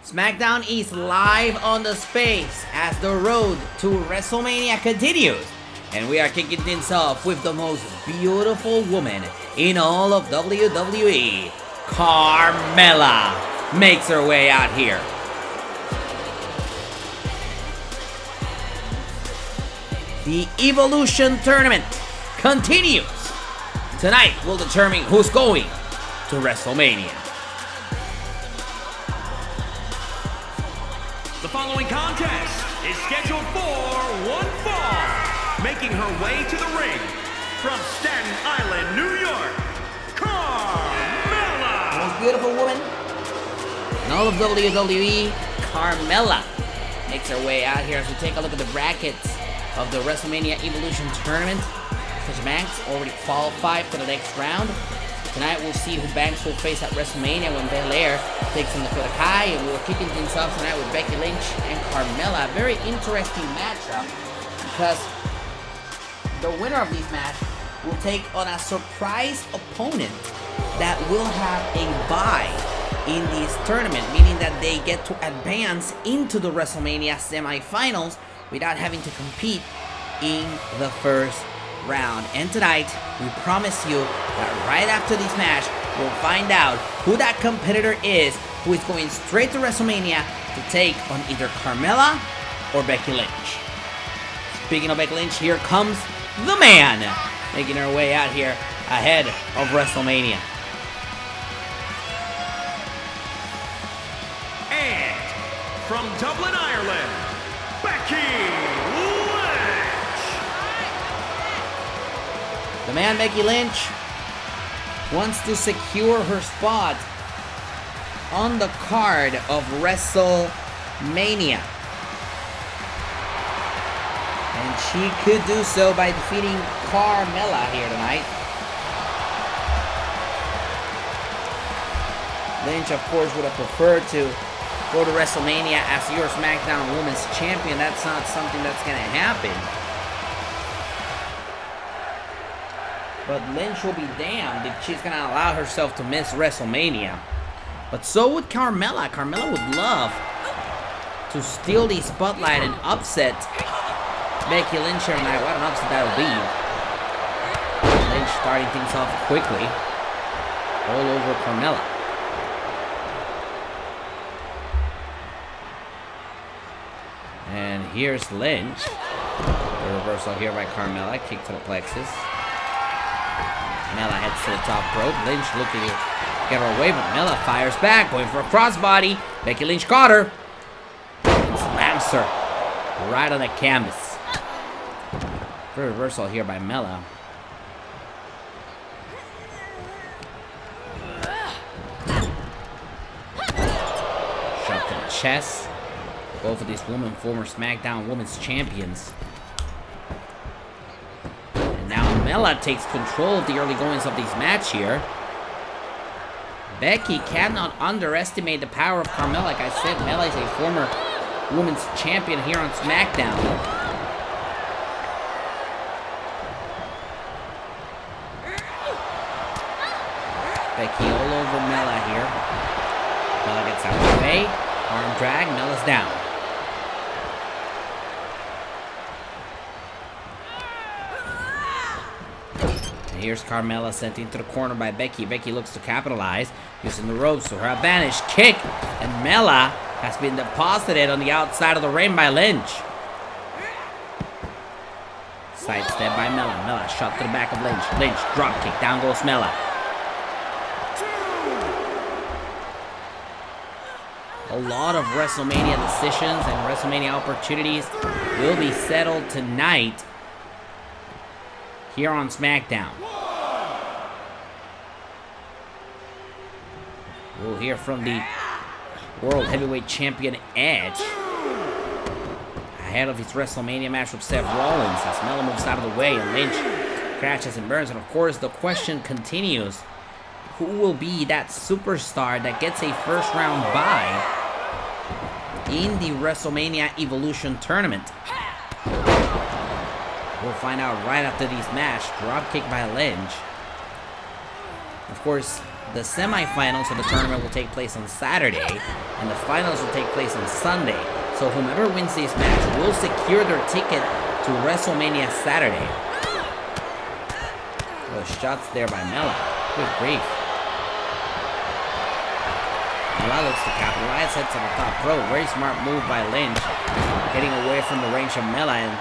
Smackdown is live on the space as the road to WrestleMania continues. And we are kicking things off with the most beautiful woman in all of WWE. Carmella makes her way out here. The Evolution Tournament continues. Tonight will determine who's going to WrestleMania. The following contest is scheduled for one fall. Making her way to the ring from Staten Island, New York, Carmella! The most beautiful woman in all of WWE, Carmella, makes her way out here as we take a look at the brackets of the WrestleMania Evolution Tournament. Sasha Banks already qualified for the next round. Tonight we'll see who Banks will face at WrestleMania when Belair takes on the Kai, and we're kicking things off tonight with Becky Lynch and Carmella. A very interesting matchup because the winner of this match will take on a surprise opponent that will have a bye in this tournament, meaning that they get to advance into the WrestleMania semifinals without having to compete in the first round. And tonight, we promise you that right after this match, we'll find out who that competitor is who is going straight to WrestleMania to take on either Carmella or Becky Lynch. Speaking of Becky Lynch, here comes the man making her way out here ahead of WrestleMania. And from Dublin, Ireland, Becky Lynch! The man, Becky Lynch, wants to secure her spot on the card of WrestleMania. And she could do so by defeating Carmella here tonight. Lynch, of course, would have preferred to go to WrestleMania as your Smackdown Women's Champion. That's not something that's going to happen. But Lynch will be damned if she's going to allow herself to miss WrestleMania. But so would Carmella. Carmella would love to steal the spotlight and upset Becky Lynch here tonight. What an upset that'll be. Lynch starting things off quickly. All over Carmella. And here's Lynch. The reversal here by Carmella. Kick to the plexus. Mella heads to the top rope. Lynch looking to get her away, but Mella fires back, going for a crossbody. Becky Lynch caught her. Slams her right on the canvas. Good reversal here by Mella. Shot to the chest. Both of these women, former SmackDown Women's Champions. And now Mella takes control of the early goings of this match here. Becky cannot underestimate the power of Carmella. Like I said, Mella is a former Women's Champion here on SmackDown. Becky all over Mella here. Mella gets out of the way. Arm drag, Mella's down. And here's Carmella sent into the corner by Becky. Becky looks to capitalize, using the ropes to her advantage. Kick, and Mella has been deposited on the outside of the ring by Lynch. Sidestep by Mella. Mella shot to the back of Lynch. Lynch drop kick, down goes Mella. A lot of WrestleMania decisions and WrestleMania opportunities will be settled tonight here on SmackDown. We'll hear from the World Heavyweight Champion Edge ahead of his WrestleMania match with Seth Rollins as Mella moves out of the way and Lynch crashes and burns. And of course, the question continues: who will be that superstar that gets a first round bye in the WrestleMania Evolution Tournament? We'll find out right after this match. Drop kick by Lynch. Of course, the semifinals of the tournament will take place on Saturday, and the finals will take place on Sunday. So whomever wins this match will secure their ticket to WrestleMania Saturday. Those shots there by Mella. Good grief. Mella looks to capitalize, heads to the top rope. Very smart move by Lynch. Getting away from the range of Mella and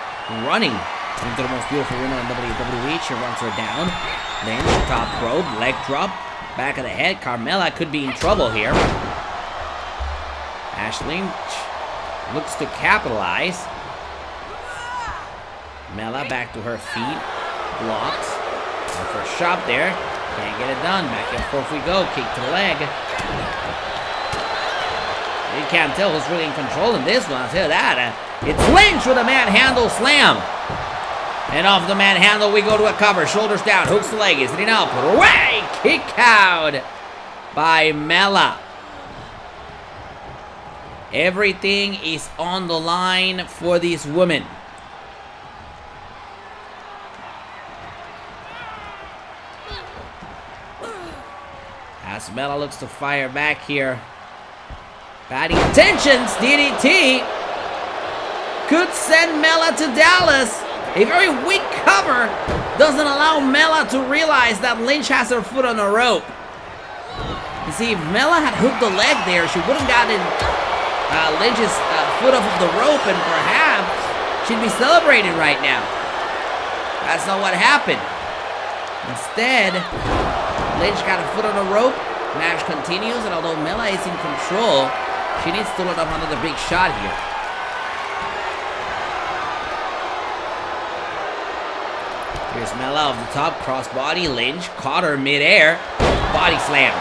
running into the most beautiful woman in WWE. She runs her down. Lynch, top rope, leg drop, back of the head. Carmella could be in trouble here. Ash Lynch looks to capitalize. Mella back to her feet. Blocks. Going for a shot there. Can't get it done. Back and forth we go. Kick to the leg. You can't tell who's really in control in this one. I'll tell you that. It's Lynch with a manhandle slam. And off the manhandle we go to a cover. Shoulders down. Hooks the leg. Is it enough? Put away. Kick out by Mella. Everything is on the line for these women. As Mella looks to fire back here. Bad intentions. DDT could send Mella to Dallas. A very weak cover doesn't allow Mella to realize that Lynch has her foot on the rope. You see, if Mella had hooked the leg there, she would have gotten Lynch's foot off of the rope, and perhaps she'd be celebrating right now. That's not what happened. Instead, Lynch got a foot on the rope. Match continues, and although Mella is in control, she needs to load up another big shot here. Here's Mella off the top, crossbody. Lynch caught her midair. Body slam.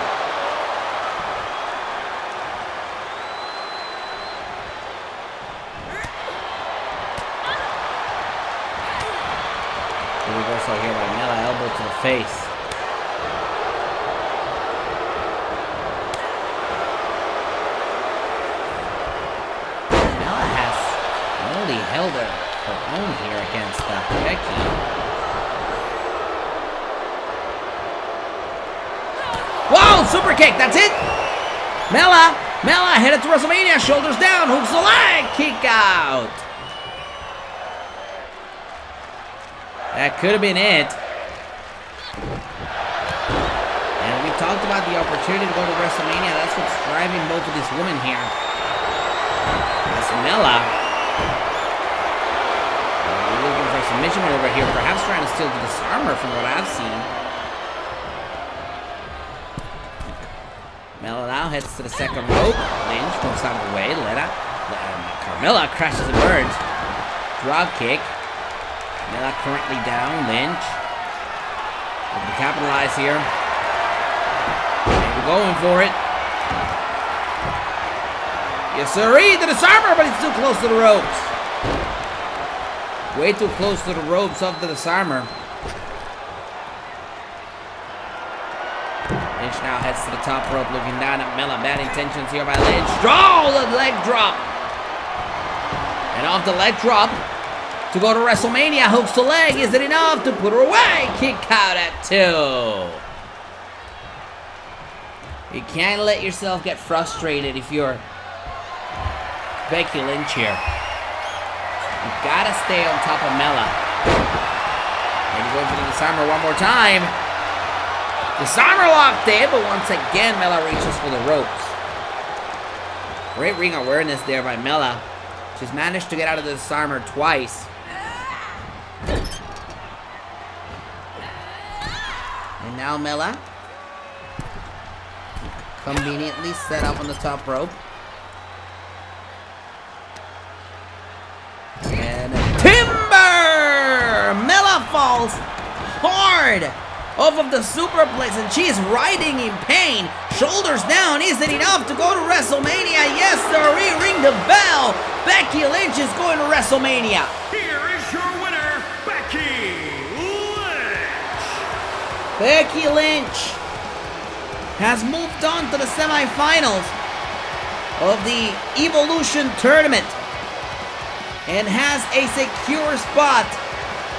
Here we go, so here by Mella, elbow to the face. Mella has only held her own here against Becky. Whoa, super kick, that's it. Mella headed to WrestleMania, shoulders down, hooks the leg, kick out. That could have been it. And we talked about the opportunity to go to WrestleMania. That's what's driving both of these women here. That's Mella. Looking for a submission over here, perhaps trying to steal the disarmer from what I've seen. Mella now heads to the second rope. Lynch moves out of the way. Carmella crashes and burns. Drop kick. Mella currently down. Lynch looking to capitalize here. Maybe going for it. Yes, sirree, the disarmer, but it's too close to the ropes. Way too close to the ropes of the disarmer. Lynch now heads to the top rope, looking down at Mella. Bad intentions here by Lynch. Draw the leg drop. And off the leg drop to go to WrestleMania. Hooks the leg. Is it enough to put her away? Kick out at 2. You can't let yourself get frustrated if you're Becky Lynch here. You gotta stay on top of Mella. Maybe going for the disarmer one more time. Disarmer locked in, but once again, Mella reaches for the ropes. Great ring awareness there by Mella. She's managed to get out of the disarmer twice. And now Mella, conveniently set up on the top rope. And timber! Mella falls hard off of the superplex, and she is writhing in pain. Shoulders down. Is it enough to go to WrestleMania? Yes, sir. Ring the bell. Becky Lynch is going to WrestleMania. Here is your winner, Becky Lynch. Becky Lynch has moved on to the semifinals of the Evolution Tournament and has a secure spot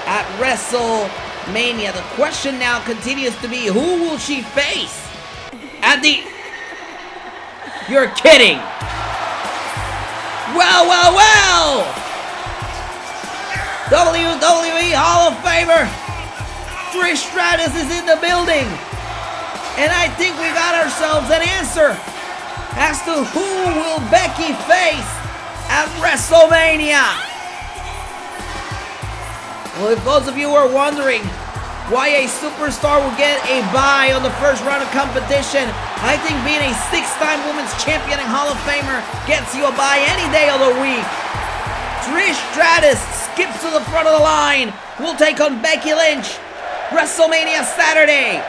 at WrestleMania. The question now continues to be, who will she face? at the... You're kidding. Well, well, well. WWE Hall of Famer Trish Stratus is in the building. And I think we got ourselves an answer as to who will Becky face at WrestleMania. Well, if those of you are wondering why a superstar would get a bye on the first round of competition, I think being a 6-time Women's Champion and Hall of Famer gets you a bye any day of the week. Trish Stratus skips to the front of the line. We'll take on Becky Lynch. WrestleMania Saturday.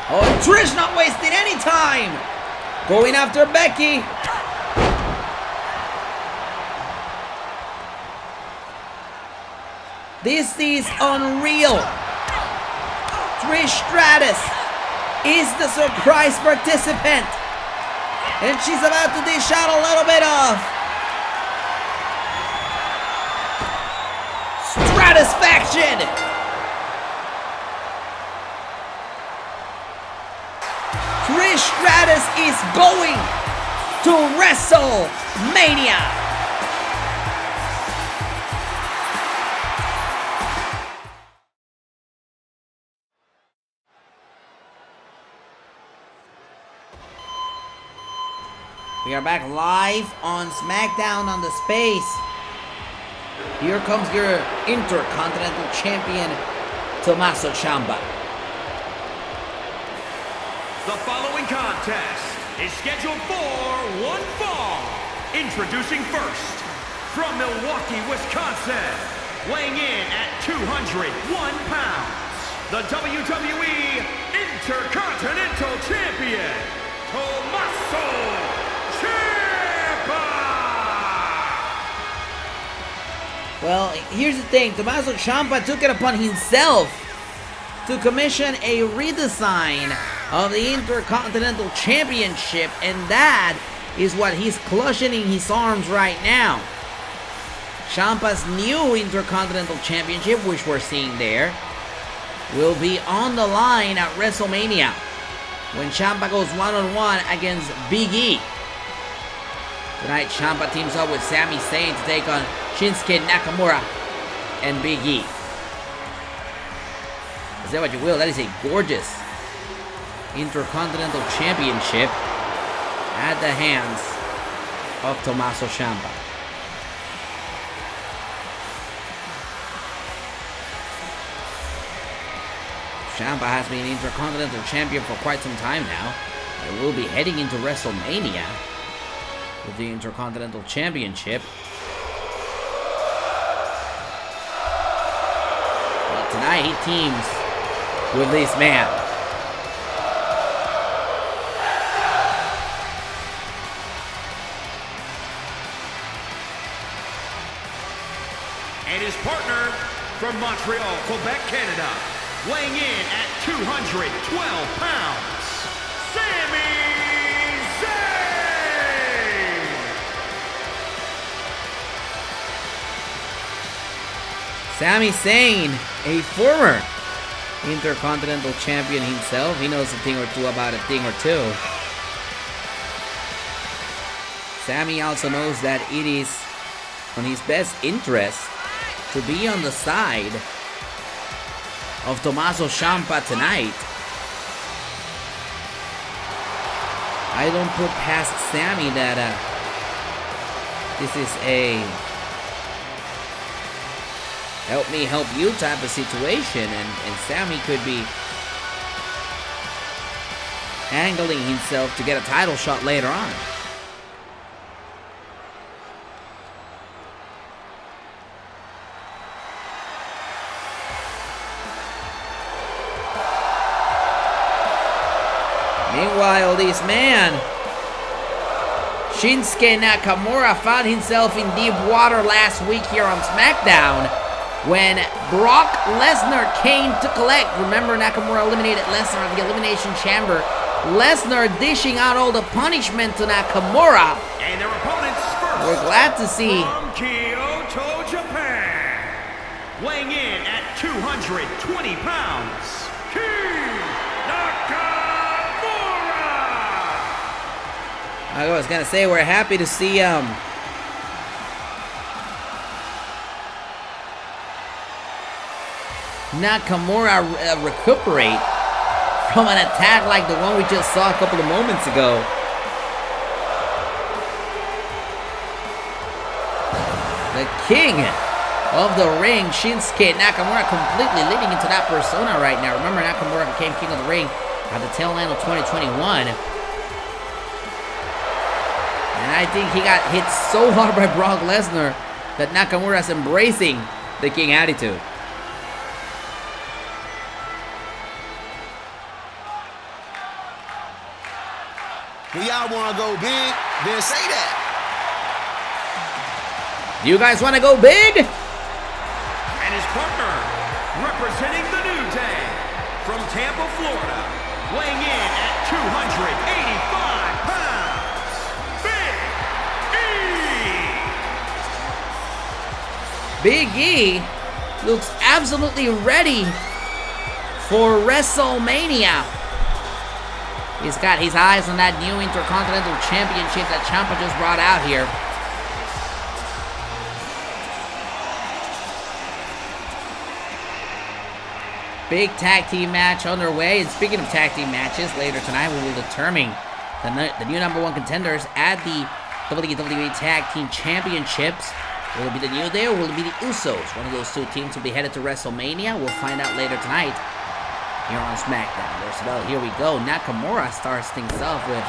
Oh, and Trish not wasting any time. Going after Becky. This is unreal. Trish Stratus is the surprise participant. And she's about to dish out a little bit of Stratusfaction. Trish Stratus is going to WrestleMania. We are back live on Smackdown on the Space. Here comes your Intercontinental Champion, Tommaso Ciampa. The following contest is scheduled for one fall. Introducing first, from Milwaukee, Wisconsin, weighing in at 201 pounds, the WWE Intercontinental Champion, Tommaso Ciampa! Well, here's the thing. Tommaso Ciampa took it upon himself to commission a redesign of the Intercontinental Championship, and that is what he's clutching in his arms right now. Ciampa's new Intercontinental Championship, which we're seeing there, will be on the line at WrestleMania when Ciampa goes one-on-one against Big E. Tonight, Ciampa teams up with Sami Zayn to take on Shinsuke Nakamura and Big E. Say what you will, that is a gorgeous Intercontinental Championship at the hands of Tommaso Ciampa. Ciampa has been Intercontinental Champion for quite some time now, and will be heading into WrestleMania with the Intercontinental Championship. Well, tonight he teams with this man. And his partner from Montreal, Quebec, Canada, weighing in at 212 pounds, Sami Zayn! Sami Zayn, a former Intercontinental Champion himself. He knows a thing or two about a thing or two. Sami also knows that it is on his best interest to be on the side of Tommaso Ciampa tonight. I don't put past Sami that this is a help me help you type of situation, and Sami could be angling himself to get a title shot later on. Meanwhile, this man, Shinsuke Nakamura, found himself in deep water last week here on Smackdown when Brock Lesnar came to collect. Remember, Nakamura eliminated Lesnar at the Elimination Chamber. Lesnar dishing out all the punishment to Nakamura. And their opponents first. We're glad to see. From Kyoto, Japan, weighing in at 220 pounds, King Nakamura! I was gonna say we're happy to see Nakamura recuperate from an attack like the one we just saw a couple of moments ago. The king of the ring, Shinsuke Nakamura, completely leading into that persona right now. Remember, Nakamura became king of the ring at the tail end of 2021. And I think he got hit so hard by Brock Lesnar that Nakamura is embracing the king attitude. When y'all want to go big, then say that. Do you guys want to go big? And his partner, representing the New Day, from Tampa, Florida, weighing in at 285 pounds, Big E! Big E looks absolutely ready for WrestleMania. He's got his eyes on that new Intercontinental Championship that Ciampa just brought out here. Big tag team match underway. And speaking of tag team matches, later tonight we will determine the new number one contenders at the WWE Tag Team Championships. Will it be the New Day or will it be the Usos? One of those two teams will be headed to WrestleMania. We'll find out later tonight here on Smackdown. Well, here we go. Nakamura starts things off with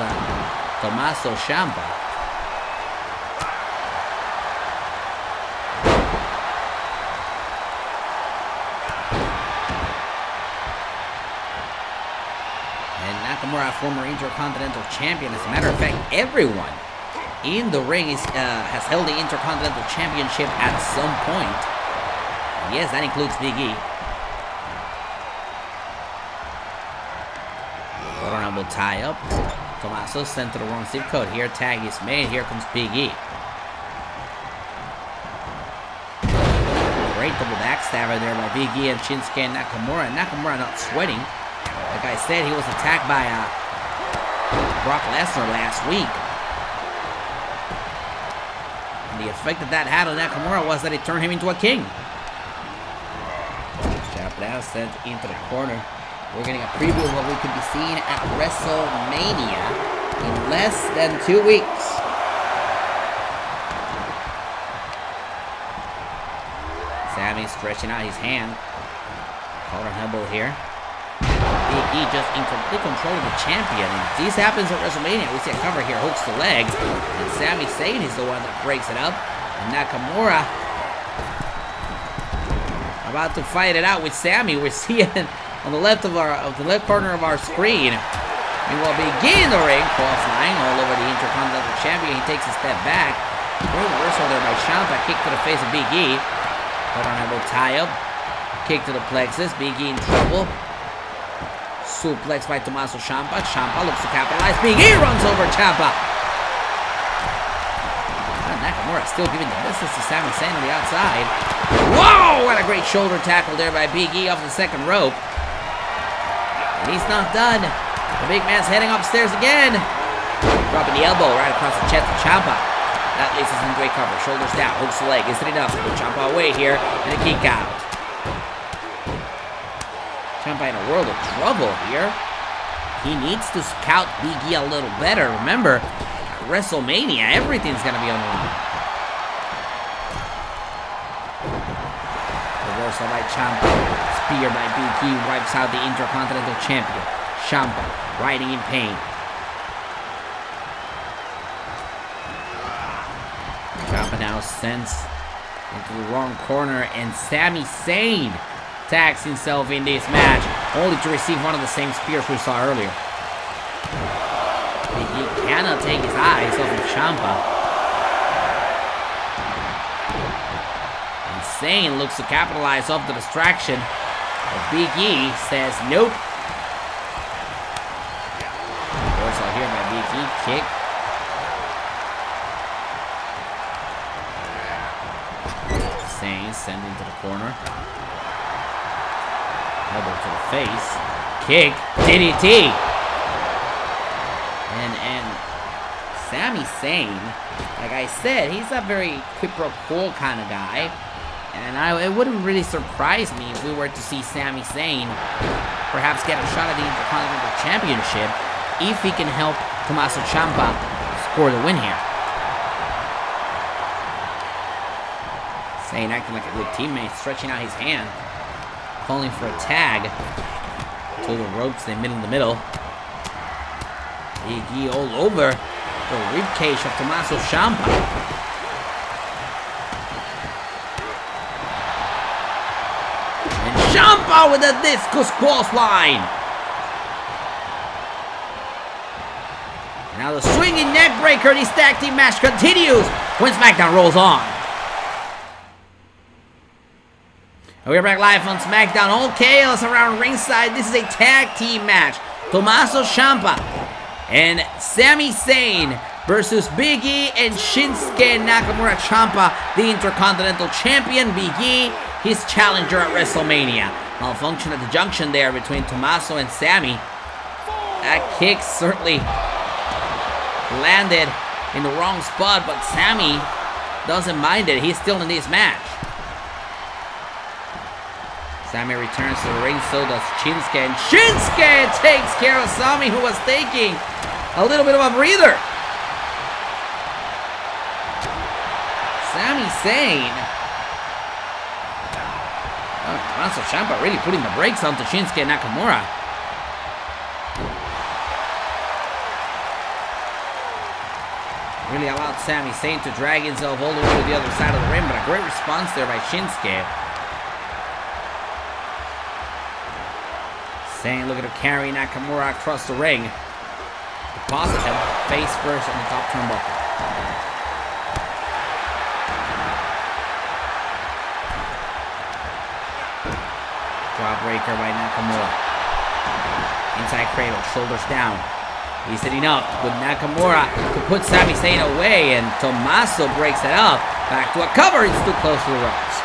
Tommaso Ciampa. And Nakamura, former Intercontinental Champion. As a matter of fact, everyone in the ring has held the Intercontinental Championship at some point. And yes, that includes Big E. Will tie up. Tommaso sent to the wrong zip code. Here, tag is made. Here comes Big E. Great double backstabber there by Big E and Shinsuke Nakamura. Nakamura not sweating. Like I said, he was attacked by Brock Lesnar last week. And the effect that had on Nakamura was that it turned him into a king. Ciampa sent into the corner. We're getting a preview of what we could be seeing at WrestleMania in less than 2 weeks. Sami stretching out his hand. Collar elbow here. Big E just in complete control of the champion. And if this happens at WrestleMania, we see a cover here, hooks the legs. And Sami Zayn is the one that breaks it up. And Nakamura about to fight it out with Sami. We're seeing on the left corner of our screen. Meanwhile, Big E in the ring, cross line all over the Intercontinental Champion. He takes a step back. Great reversal there by Ciampa. Kick to the face of Big E. Hold on, elbow tie up. Kick to the plexus. Big E in trouble. Suplex by Tommaso Ciampa. Ciampa looks to capitalize. Big E runs over Ciampa. And Nakamura still giving the business to Sami Zayn on the outside. Whoa! What a great shoulder tackle there by Big E off the second rope. And he's not done. The big man's heading upstairs again. Dropping the elbow right across the chest of Ciampa. That leaves us in great cover. Shoulders down. Hooks the leg. Is it enough to put Ciampa away here? And a kick out. Ciampa in a world of trouble here. He needs to scout Big E a little better. Remember, at WrestleMania, everything's going to be on the line. Reversal by Ciampa. Spear by Big E wipes out the Intercontinental Champion. Ciampa riding in pain. Ciampa now sends into the wrong corner, and Sami Zayn tags himself in this match, only to receive one of the same spears we saw earlier. Big E cannot take his eyes off of Ciampa. And Zayn looks to capitalize off the distraction. But Big E says nope. Reversal here by Big E. Kick. Zayn sent into the corner. Elbow to the face. Kick. DDT. And Sami Zayn, like I said, he's a very quid pro quo kind of guy. And it wouldn't really surprise me if we were to see Sami Zayn perhaps get a shot at the Intercontinental Championship if he can help Tommaso Ciampa score the win here. Zayn acting like a good teammate, stretching out his hand, calling for a tag to the ropes in the middle. Big E all over the ribcage of Tommaso Ciampa. And Ciampa with a discus clothesline. Now the swinging neck breaker. This tag team match continues when Smackdown rolls on. And we're back live on Smackdown. All chaos around ringside. This is a tag team match. Tommaso Ciampa and Sami Zayn versus Big E and Shinsuke Nakamura. Ciampa, the Intercontinental Champion. Big E, his challenger at WrestleMania. Malfunction at the junction there between Tommaso and Sami. That kick certainly landed in the wrong spot, but Sami doesn't mind it. He's still in this match. Sami returns to the ring, so does Shinsuke, and Shinsuke takes care of Sami, who was taking a little bit of a breather. Sami Zayn. Oh, Tommaso Ciampa really putting the brakes on to Shinsuke Nakamura. Really allowed Sami Zayn to drag himself all the way to the other side of the ring, but a great response there by Shinsuke. Zayn looking to carry Nakamura across the ring. Deposit him face first on the top turnbuckle. Jawbreaker by Nakamura. Inside cradle, shoulders down. He's hitting up with Nakamura to put Sami Zayn away, and Tommaso breaks it up. Back to a cover, it's too close to the ropes.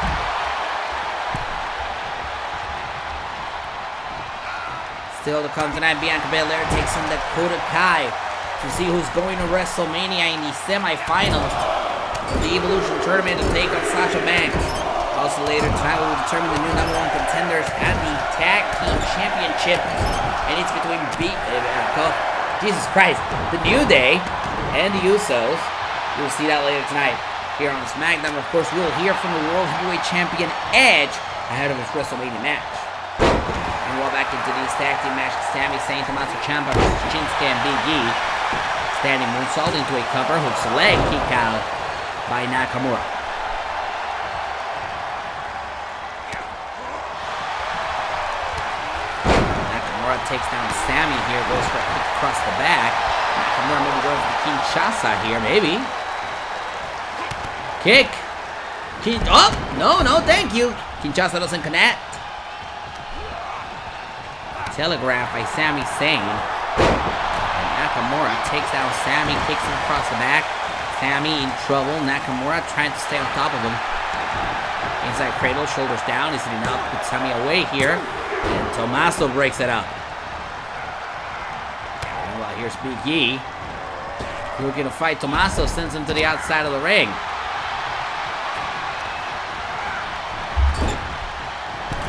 Still to come tonight, Bianca Belair takes on Dakota Kai to see who's going to WrestleMania in the semifinals of the Evolution Tournament to take on Sasha Banks. Also later tonight, we will determine the new #1 contenders at the Tag Team Championship, and it's between Jesus Christ, the New Day and the Usos. You'll see that later tonight here on SmackDown. Of course, we'll hear from the World Heavyweight Champion Edge ahead of his WrestleMania match. And we're back into these tag team matches. Sami Zayn, Tommaso Ciampa versus Shinsuke and Big E. Standing moonsault into a cover, hooks a leg kick out by Nakamura. Nakamura takes down Sami here, goes for a kick across the back. Nakamura maybe goes for Kinshasa here, maybe. Kick. Oh, no, thank you. Kinshasa doesn't connect. Telegraph by Sami Zayn. And Nakamura takes down Sami, kicks him across the back. Sami in trouble. Nakamura trying to stay on top of him. Inside cradle, shoulders down. He's hitting up, puts Sami away here. And Tommaso breaks it up. And well, here's Big E. Looking to fight Tommaso, sends him to the outside of the ring.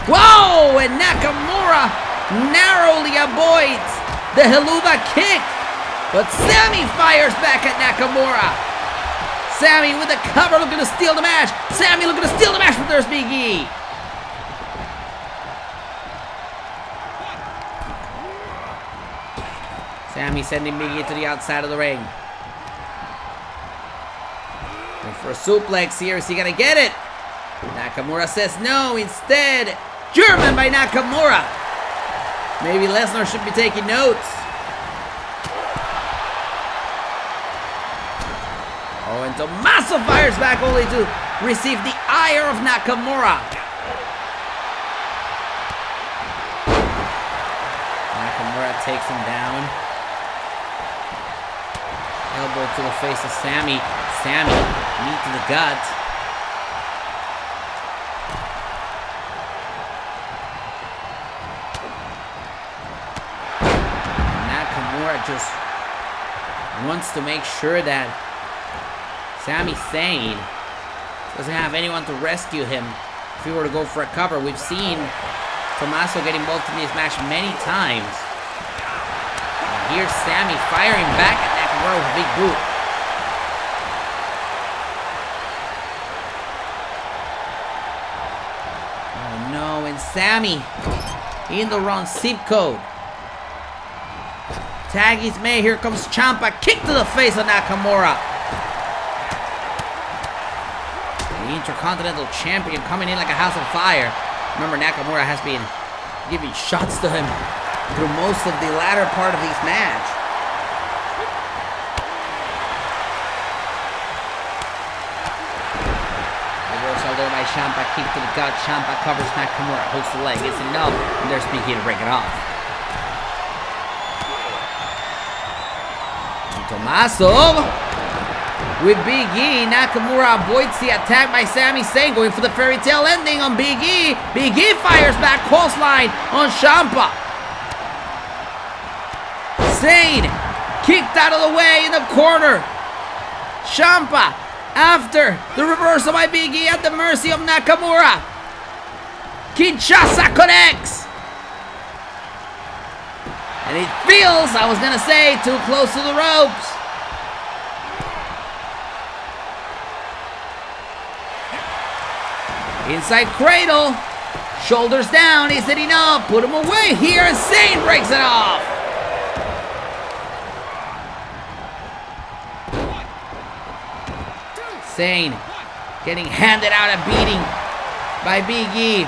Whoa! And Nakamura narrowly avoids the Helluva kick, but Sami fires back at Nakamura. Sami with the cover, looking to steal the match. Sami looking to steal the match, but there's Big E. Sami sending Big E to the outside of the ring. And for a suplex here, is he gonna get it? Nakamura says no, instead, German by Nakamura. Maybe Lesnar should be taking notes. Oh, and Tommaso fires back only to receive the ire of Nakamura. Nakamura takes him down. Elbow to the face of Sami. Sami, knee to the gut. Nakamura just wants to make sure that Sami Zayn doesn't have anyone to rescue him if he were to go for a cover. We've seen Tommaso get involved in this match many times. And here's Sami firing back at Nakamura with a big boot. Oh no, and Sami in the wrong zip code. Tag is made. Here comes Ciampa. Kick to the face of Nakamura. The Intercontinental Champion coming in like a house on fire. Remember, Nakamura has been giving shots to him through most of the latter part of this match. Reversal there by Ciampa. Kick to the gut. Ciampa covers Nakamura. Holds the leg. It's enough. And there's Big E to break it off. Tommaso with Big E. Nakamura avoids the attack by Sami Zayn, going for the fairy tale ending on Big E. Big E fires back, clothesline on Ciampa. Zayn kicked out of the way in the corner. Ciampa, after the reversal by Big E, at the mercy of Nakamura. Kinshasa connects. And it feels, I was gonna say, too close to the ropes. Inside cradle. Shoulders down. Is it enough? Put him away here. And Zayn breaks it off. Zayn getting handed out a beating by Big E.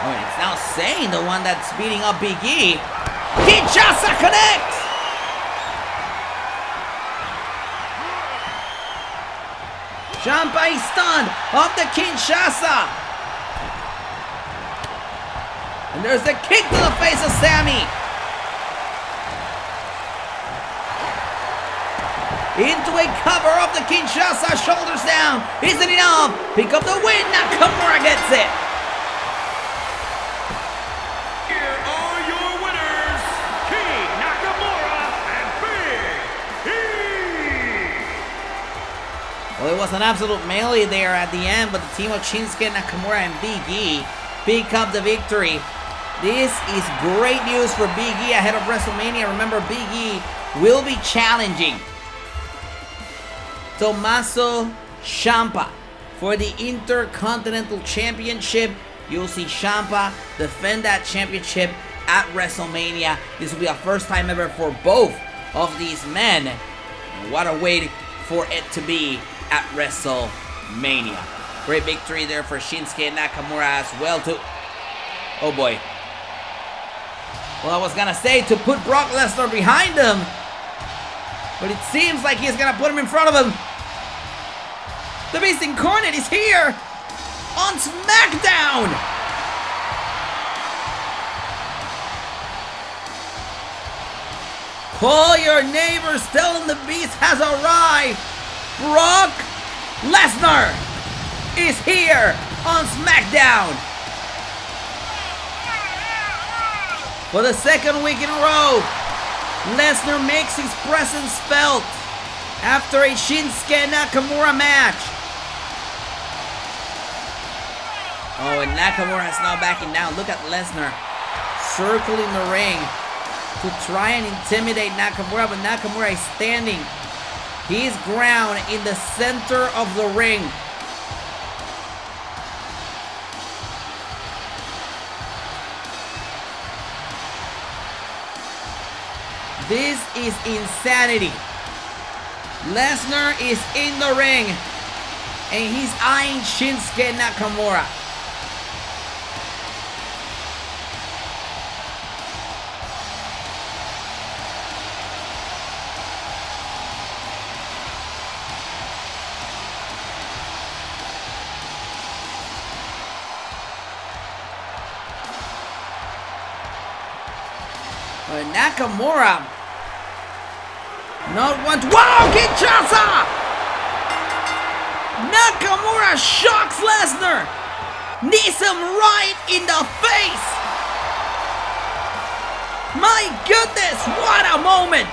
Oh, and it's now Zayn, the one that's beating up Big E. Kinshasa connects! Ciampa is stunned off the Kinshasa. And there's the kick to the face of Sami. Into a cover of the Kinshasa, shoulders down. Isn't enough? Pick up the win. Nakamura gets it. Here are your winners, King Nakamura and Big E. Well, it was an absolute melee there at the end, but the team of Shinsuke Nakamura and Big E pick up the victory. This is great news for Big E ahead of WrestleMania. Remember, Big E will be challenging Tommaso Ciampa for the Intercontinental Championship. You'll see Ciampa defend that championship at WrestleMania. This will be a first time ever for both of these men. And what a way for it to be at WrestleMania. Great victory there for Shinsuke Nakamura as well too. Oh boy. Well, I was gonna say to put Brock Lesnar behind him, but it seems like he's gonna put him in front of him. The Beast Incarnate is here on Smackdown. Call your neighbors, tell them the Beast has arrived. Brock Lesnar is here on Smackdown. For the second week in a row, Lesnar makes his presence felt after a Shinsuke Nakamura match. Oh, and Nakamura is now backing down. Look at Lesnar circling the ring to try and intimidate Nakamura, but Nakamura is standing his ground in the center of the ring. This is insanity. Lesnar is in the ring, and he's eyeing Shinsuke Nakamura. But Nakamura not one to... Wow, Kinshasa! Nakamura shocks Lesnar. Knees him right in the face. My goodness, what a moment!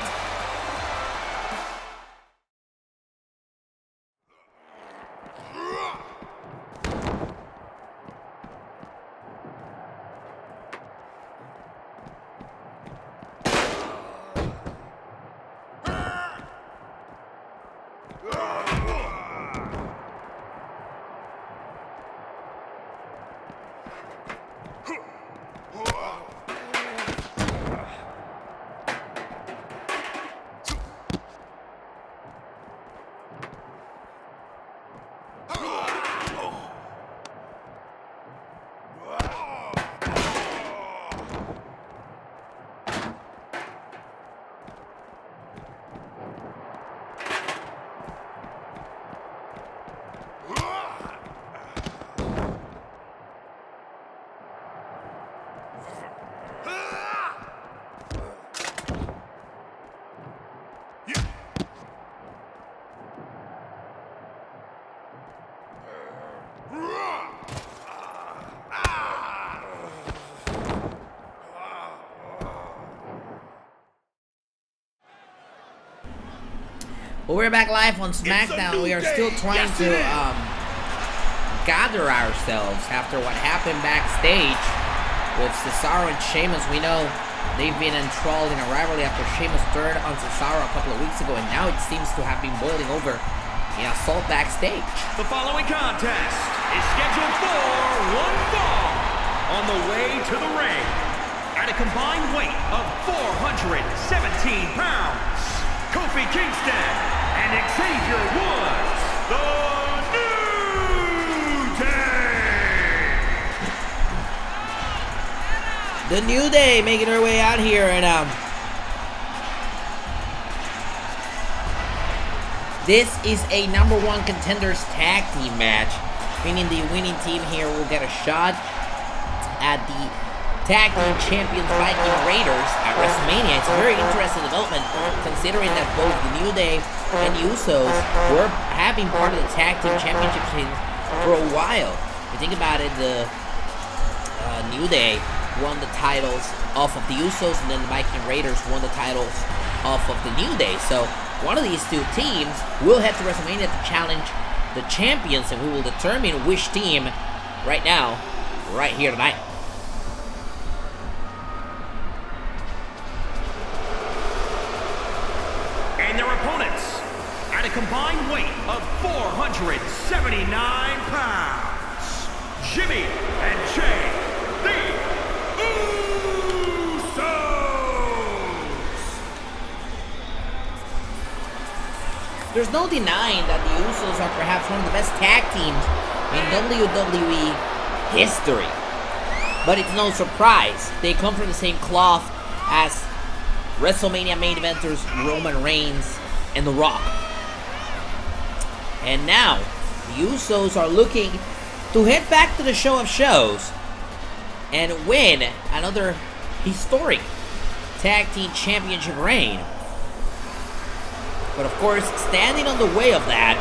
Well, we're back live on Smackdown. We are still trying to gather ourselves after what happened backstage with Cesaro and Sheamus. We know they've been enthralled in a rivalry after Sheamus turned on Cesaro a couple of weeks ago, and now it seems to have been boiling over in assault backstage. The following contest is scheduled for one fall. On the way to the ring, at a combined weight of 417 pounds, Kofi Kingston and Xavier Woods, the New Day! The New Day making her way out here, and this is a #1 contenders tag team match, meaning the winning team here will get a shot at the Tag Team Champions Viking Raiders at WrestleMania. It's a very interesting development, considering that both the New Day and Usos have been part of the Tag Team Championship for a while. If you think about it, the New Day won the titles off of the Usos, and then the Viking Raiders won the titles off of the New Day. So one of these two teams will head to WrestleMania to challenge the champions, and we will determine which team right now, right here tonight. And their opponents, at a combined weight of 479 pounds, Jimmy and Jay, the Usos! There's no denying that the Usos are perhaps one of the best tag teams in WWE history. But it's no surprise, they come from the same cloth as WrestleMania main eventers Roman Reigns and The Rock. And now, the Usos are looking to head back to the show of shows and win another historic Tag Team Championship reign. But of course, standing on the way of that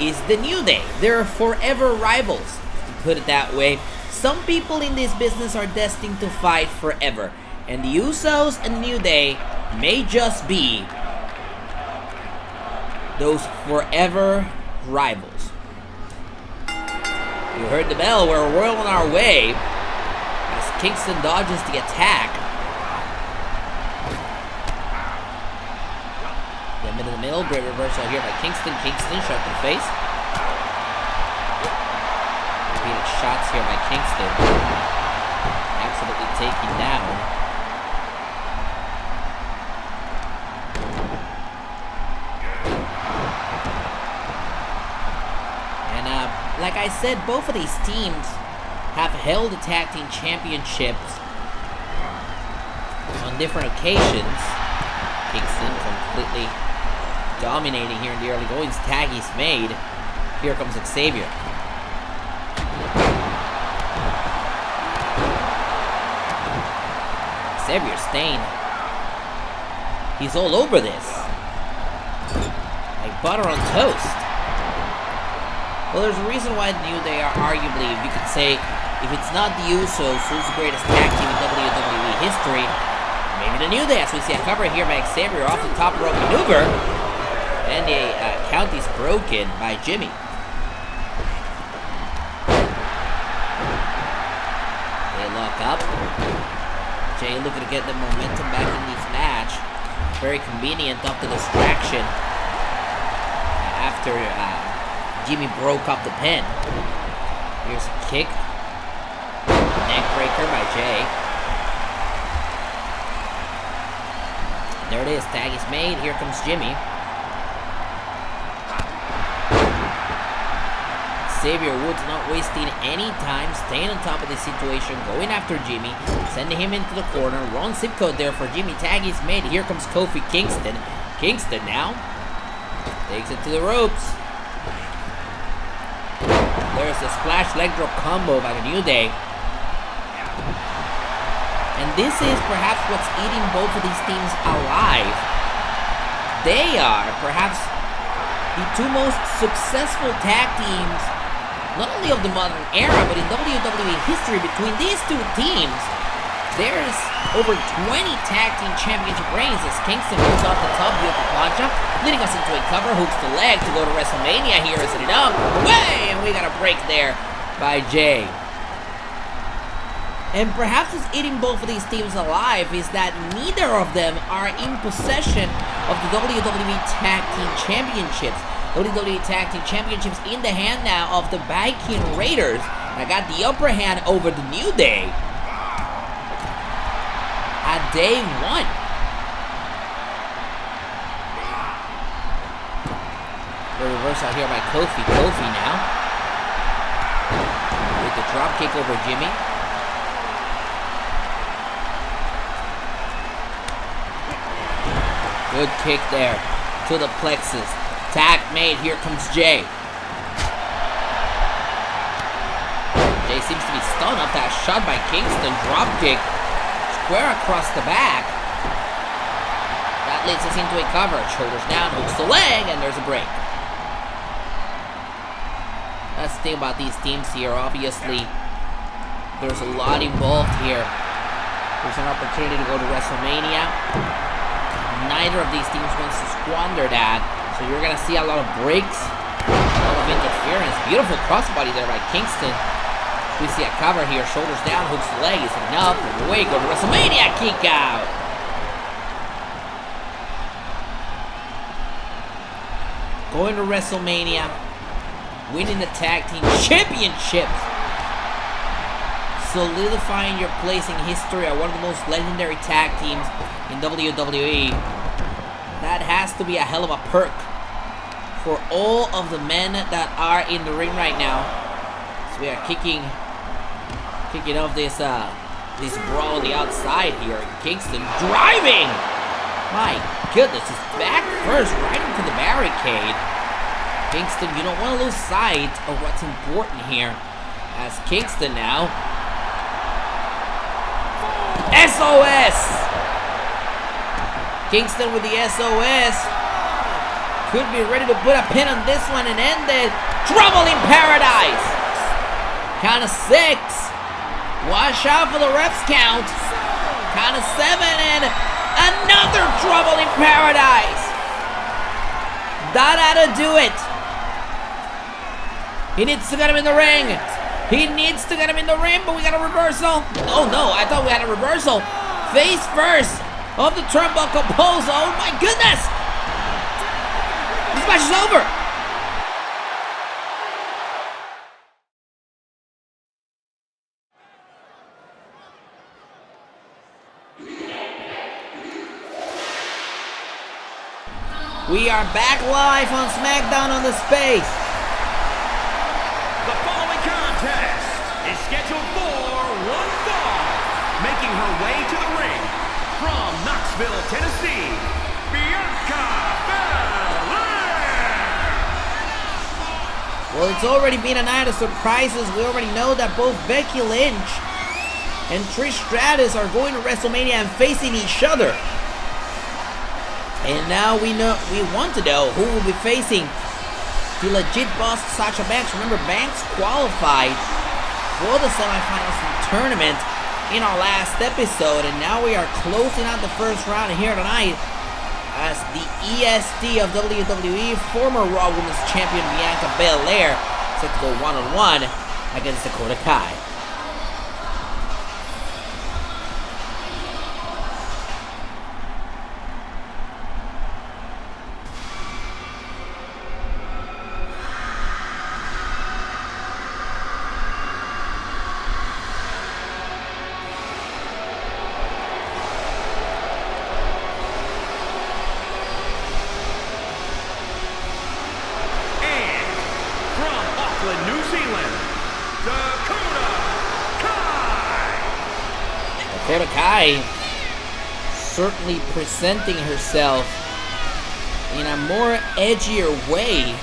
is the New Day. They're forever rivals, to put it that way. Some people in this business are destined to fight forever. And the Usos and New Day may just be those forever rivals. You heard the bell, we're well on our way as Kingston dodges the attack. Them into the middle, great reversal here by Kingston. Kingston shot to the face. Repeated shots here by Kingston. Absolutely taken down. Like I said, both of these teams have held the Tag Team Championships on different occasions. Kingston completely dominating here in the early goings. Tag is made. Here comes Xavier. Xavier staying. He's all over this. Like butter on toast. Well, there's a reason why the New Day are arguably, you could say, if it's not the Usos, who's the greatest tag team in WWE history? Maybe the New Day, as we see a cover here by Xavier off the top rope maneuver. And the count is broken by Jimmy. They lock up. Jay looking to get the momentum back in this match. Very convenient off the distraction after Jimmy broke up the pin. Here's a kick. Neck breaker by Jay. There it is. Tag is made. Here comes Jimmy. Xavier Woods not wasting any time, staying on top of the situation, going after Jimmy, sending him into the corner. Wrong zip code there for Jimmy. Tag is made. Here comes Kofi Kingston. Kingston now takes it to the ropes. There's a splash leg drop combo by the New Day. And this is perhaps what's eating both of these teams alive. They are perhaps the two most successful tag teams, not only of the modern era, but in WWE history. Between these two teams, there's over 20 tag team championship reigns as Kingston moves off the top view of the plancha, leading us into a cover, hooks the leg to go to WrestleMania here, is it up, away, and we got a break there by Jay. And perhaps what's eating both of these teams alive is that neither of them are in possession of the WWE Tag Team Championships. WWE Tag Team Championships in the hand now of the Viking Raiders. I got the upper hand over the New Day at day one. The reversal here by Kofi. Kofi now with the drop kick over Jimmy. Good kick there to the plexus. Tag made. Here comes Jay. Jay seems to be stunned off that shot by Kingston. Drop kick. Square across the back. That leads us into a cover. Shoulders down. Hooks the leg. And there's a break. That's the thing about these teams here. Obviously, there's a lot involved here. There's an opportunity to go to WrestleMania. Neither of these teams wants to squander that. So you're going to see a lot of breaks, a lot of interference. Beautiful crossbody there by Kingston. We see a cover here. Shoulders down, hooks the leg. Is it enough? And away, go to WrestleMania. Kick out. Going to WrestleMania. Winning the Tag Team Championships. Solidifying your place in history as one of the most legendary tag teams in WWE. That has to be a hell of a perk for all of the men that are in the ring right now. So we are kicking off this brawl on the outside here. Kingston driving. My goodness, just back first right into the barricade. Kingston, you don't want to lose sight of what's important here. As Kingston now. SOS! Kingston with the SOS. Could be ready to put a pin on this one and end it. Trouble in Paradise. Count of 6. Watch out for the refs count. Count of 7 and another Trouble in Paradise. That ought to do it. He needs to get him in the ring. He needs to get him in the ring, but we got a reversal. Oh no, I thought we had a reversal. Face first of the turnbuckle pose. Oh my goodness. This match is over. We are back live on Smackdown on the Space. The following contest is scheduled for one fall. Making her way to the ring from Knoxville, Tennessee, Bianca Belair. Well, it's already been a night of surprises. We already know that both Becky Lynch and Trish Stratus are going to WrestleMania and facing each other. And now we want to know who will be facing the legit boss Sasha Banks. Remember, Banks qualified for the semifinals of the tournament in our last episode, and now we are closing out the first round here tonight as the EST of WWE, former Raw Women's Champion Bianca Belair, set to go one-on-one against Dakota Kai. New Zealand, Dakota Kai. Dakota Kai certainly presenting herself in a more edgier way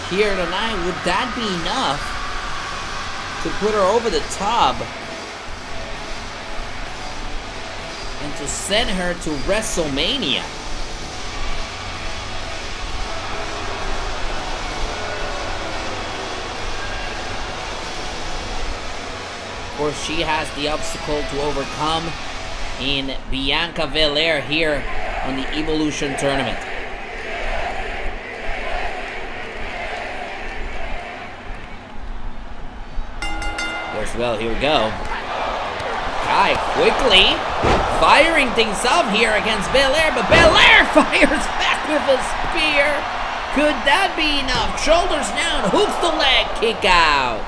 here tonight. Would that be enough to put her over the top and to send her to WrestleMania? Of course, she has the obstacle to overcome in Bianca Belair here on the Evolution Tournament. There's, well, here we go. Kai quickly firing things up here against Belair, but Belair fires back with a spear. Could that be enough? Shoulders down, hooks the leg, kick out.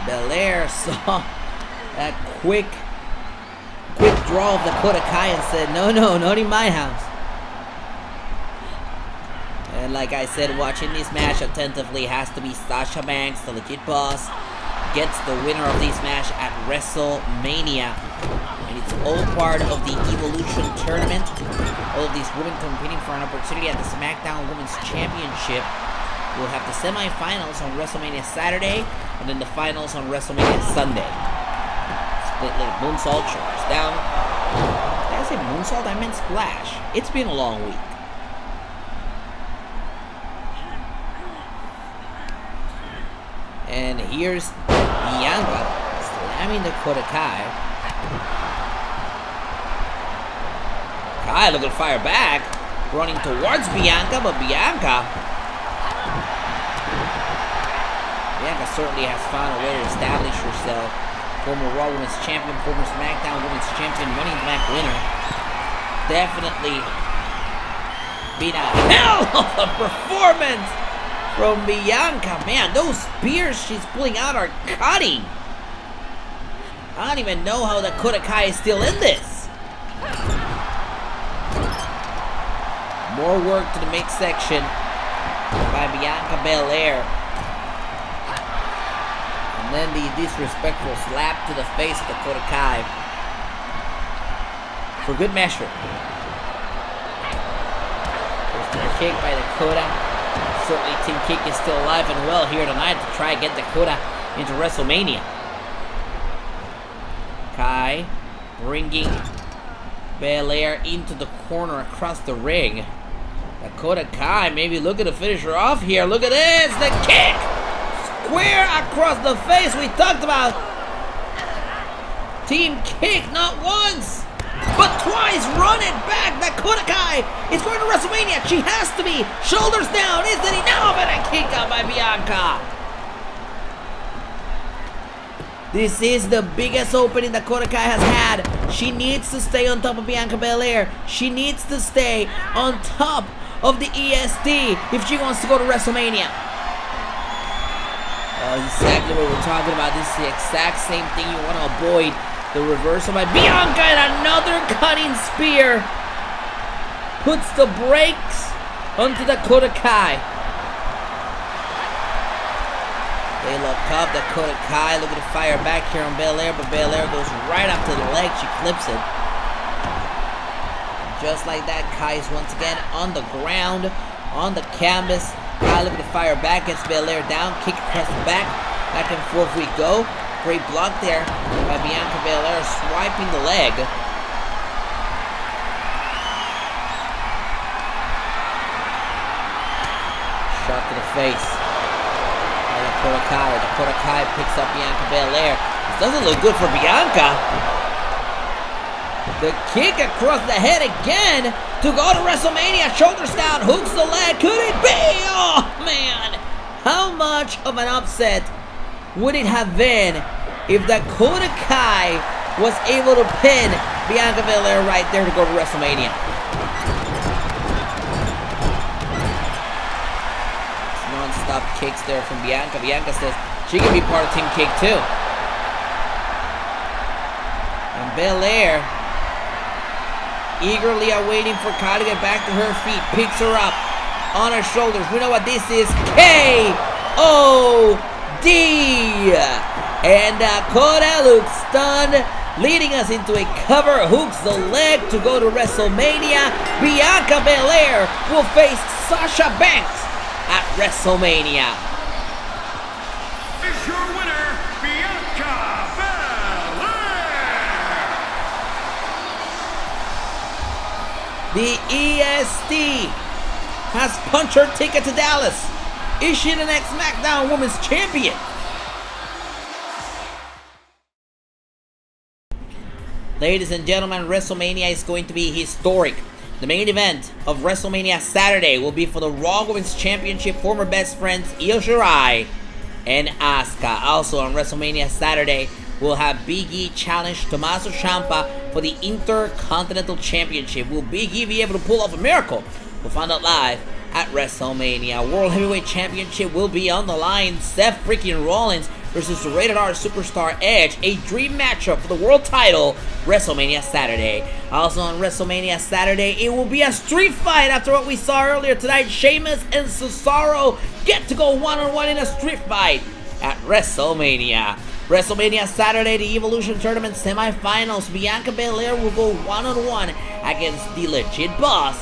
Belair saw that quick draw of Dakota Kai and said, no, not in my house. And like I said, watching this match attentively has to be Sasha Banks, the legit boss, gets the winner of this match at WrestleMania. And it's all part of the Evolution Tournament. All of these women competing for an opportunity at the Smackdown Women's Championship. We'll have the semifinals on WrestleMania Saturday, and then the finals on WrestleMania Sunday. Split leg moonsault, shoulders down. Did I say moonsault? I meant splash. It's been a long week. And here's Bianca slamming Dakota Kai. Kai looking to fire back, running towards Bianca, but Bianca certainly has found a way to establish herself. Former Raw Women's Champion, former Smackdown Women's Champion, Money in the Bank winner. Definitely been a hell of a performance from Bianca. Man, those spears she's pulling out are cutting. I don't even know how Dakota Kai is still in this. More work to the midsection by Bianca Belair. And then the disrespectful slap to the face of Dakota Kai. For good measure. First air kick by Dakota. Certainly Team Kick is still alive and well here tonight to try and get Dakota into WrestleMania. Kai bringing Belair into the corner across the ring. Dakota Kai maybe looking to finish her off here. Look at this, the kick! Square across the face. We talked about Team Kick not once, but twice. Run it back. Dakota Kai is going to WrestleMania. She has to be. Shoulders down. Is it enough? And a kick out by Bianca. This is the biggest opening Dakota Kai has had. She needs to stay on top of Bianca Belair. She needs to stay on top of the EST if she wants to go to WrestleMania. Exactly what we're talking about. This is the exact same thing you want to avoid. The reversal by Bianca and another cutting spear. Puts the brakes onto Dakota Kai. They look up. Dakota Kai looking to fire back here on Belair, but Belair goes right up to the leg. She clips it. Just like that, Kai is once again on the ground, on the canvas. Kai looking to fire back, gets Belair down, kick across the back and forth we go. Great block there by Bianca Belair, swiping the leg. shot to the face. Dakota Kai picks up Bianca Belair. This doesn't look good for Bianca. The kick across the head again to go to WrestleMania. Shoulders down, hooks the leg. Could it be? Oh, man. How much of an upset would it have been if Dakota Kai was able to pin Bianca Belair right there to go to WrestleMania? Non-stop kicks there from Bianca. Bianca says she can be part of Team Kick too. And Belair, eagerly awaiting for Kai to get back to her feet, picks her up on her shoulders. We know what this is. K.O.D. And Dakota looks stunned, leading us into a cover, hooks the leg to go to WrestleMania. Bianca Belair will face Sasha Banks at WrestleMania. Is your winner, Bianca Belair. The EST has punched her ticket to Dallas. Is she the next Smackdown Women's Champion? Ladies and gentlemen, WrestleMania is going to be historic. The main event of WrestleMania Saturday will be for the Raw Women's Championship, former best friends Io Shirai and Asuka. Also on WrestleMania Saturday, we'll have Big E challenge Tommaso Ciampa for the Intercontinental Championship. Will Big E be able to pull off a miracle? We'll find out live at WrestleMania. World Heavyweight Championship will be on the line. Seth freaking Rollins versus the Rated R Superstar Edge, a dream matchup for the world title, WrestleMania Saturday. Also on WrestleMania Saturday, it will be a street fight after what we saw earlier tonight. Sheamus and Cesaro get to go one-on-one in a street fight at WrestleMania. WrestleMania Saturday, the Evolution Tournament semifinals. Bianca Belair will go one-on-one against the legit boss,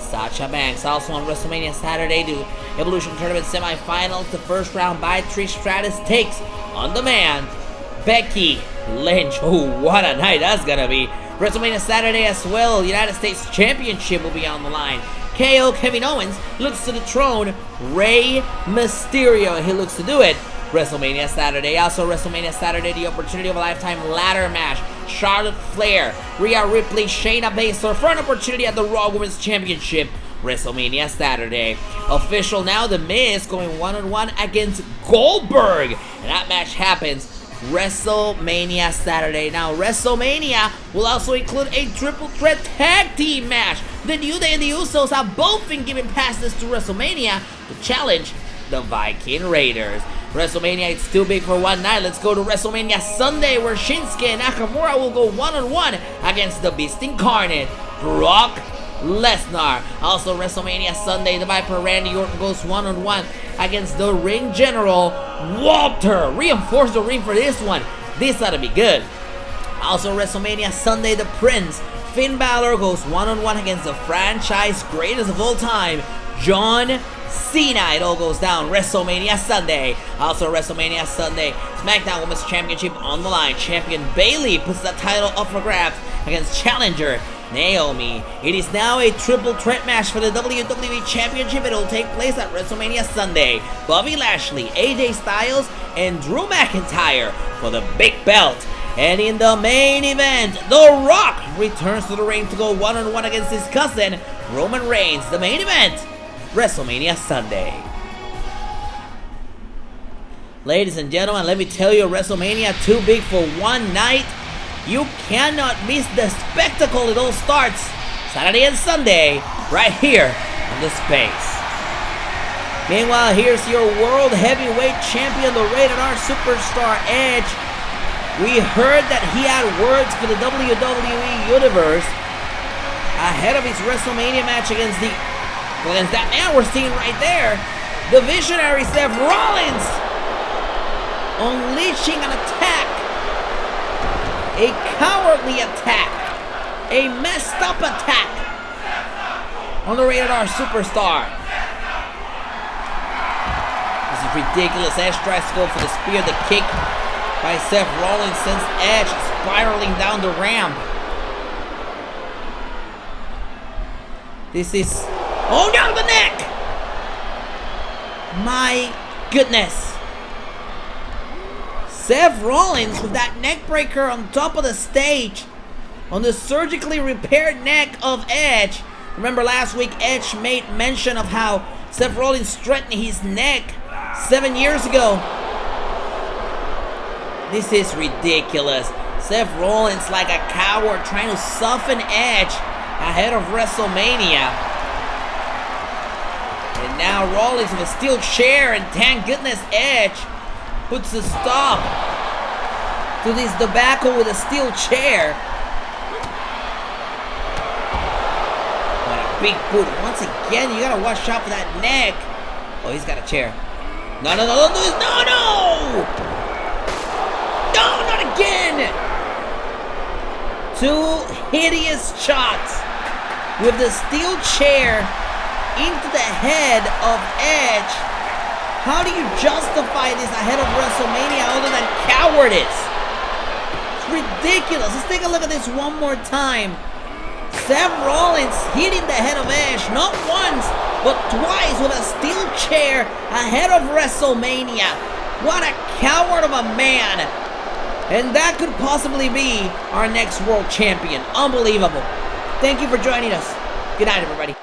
Sasha Banks. Also on WrestleMania Saturday, the Evolution Tournament semifinals. The first round by Trish Stratus takes on the man, Becky Lynch. Oh, what a night that's gonna be. WrestleMania Saturday as well. The United States Championship will be on the line. KO Kevin Owens looks to dethrone Rey Mysterio. He looks to do it WrestleMania Saturday. Also WrestleMania Saturday, the opportunity of a lifetime ladder match. Charlotte Flair, Rhea Ripley, Shayna Baszler for an opportunity at the Raw Women's Championship. WrestleMania Saturday. Official now, The Miz going one-on-one against Goldberg. And that match happens WrestleMania Saturday. Now, WrestleMania will also include a triple threat tag team match. The New Day and the Usos have both been given passes to WrestleMania to challenge the Viking Raiders. WrestleMania, it's too big for one night. Let's go to WrestleMania Sunday, where Shinsuke Nakamura will go one-on-one against the Beast Incarnate, Brock Lesnar. Also WrestleMania Sunday, the Viper Randy Orton goes one-on-one against the Ring General, Walter. Reinforce the ring for this one. This ought to be good. Also WrestleMania Sunday, the Prince, Finn Balor, goes one-on-one against the franchise greatest of all time, John Cena. It all goes down WrestleMania Sunday. Also WrestleMania Sunday, SmackDown Women's Championship on the line. Champion Bayley puts the title up for grabs against challenger Naomi. It is now a triple threat match for the WWE Championship. It will take place at WrestleMania Sunday. Bobby Lashley, AJ Styles, and Drew McIntyre for the big belt. And in the main event, The Rock returns to the ring to go one-on-one against his cousin, Roman Reigns. The main event, WrestleMania Sunday. Ladies and gentlemen, let me tell you, WrestleMania too big for one night. You cannot miss the spectacle. It all starts Saturday and Sunday right here on the Space. Meanwhile, here's your World Heavyweight Champion, the Rated R Superstar Edge. We heard that he had words for the WWE Universe ahead of his WrestleMania match against that man we're seeing right there, the visionary Seth Rollins, unleashing an attack, a cowardly attack, a messed up attack on the Rated R Superstar. This is ridiculous. Edge tries to go for the spear. The kick by Seth Rollins sends Edge spiraling down the ramp. This is... oh no, the neck! My goodness. Seth Rollins with that neck breaker on top of the stage, on the surgically repaired neck of Edge. Remember last week Edge made mention of how Seth Rollins straightened his neck 7 years ago. This is ridiculous. Seth Rollins like a coward trying to soften Edge ahead of WrestleMania. And now Rollins with a steel chair, and thank goodness Edge puts a stop to this debacle with a steel chair. What a big boot. Once again, you gotta watch out for that neck. Oh, he's got a chair. No, don't do this. No! No, not again! Two hideous shots with the steel chair into the head of Edge. How do you justify this ahead of WrestleMania other than cowardice? It's ridiculous. Let's take a look at this one more time. Seth Rollins hitting the head of Edge not once, but twice with a steel chair ahead of WrestleMania. What a coward of a man. And that could possibly be our next world champion. Unbelievable. Thank you for joining us. Good night, everybody.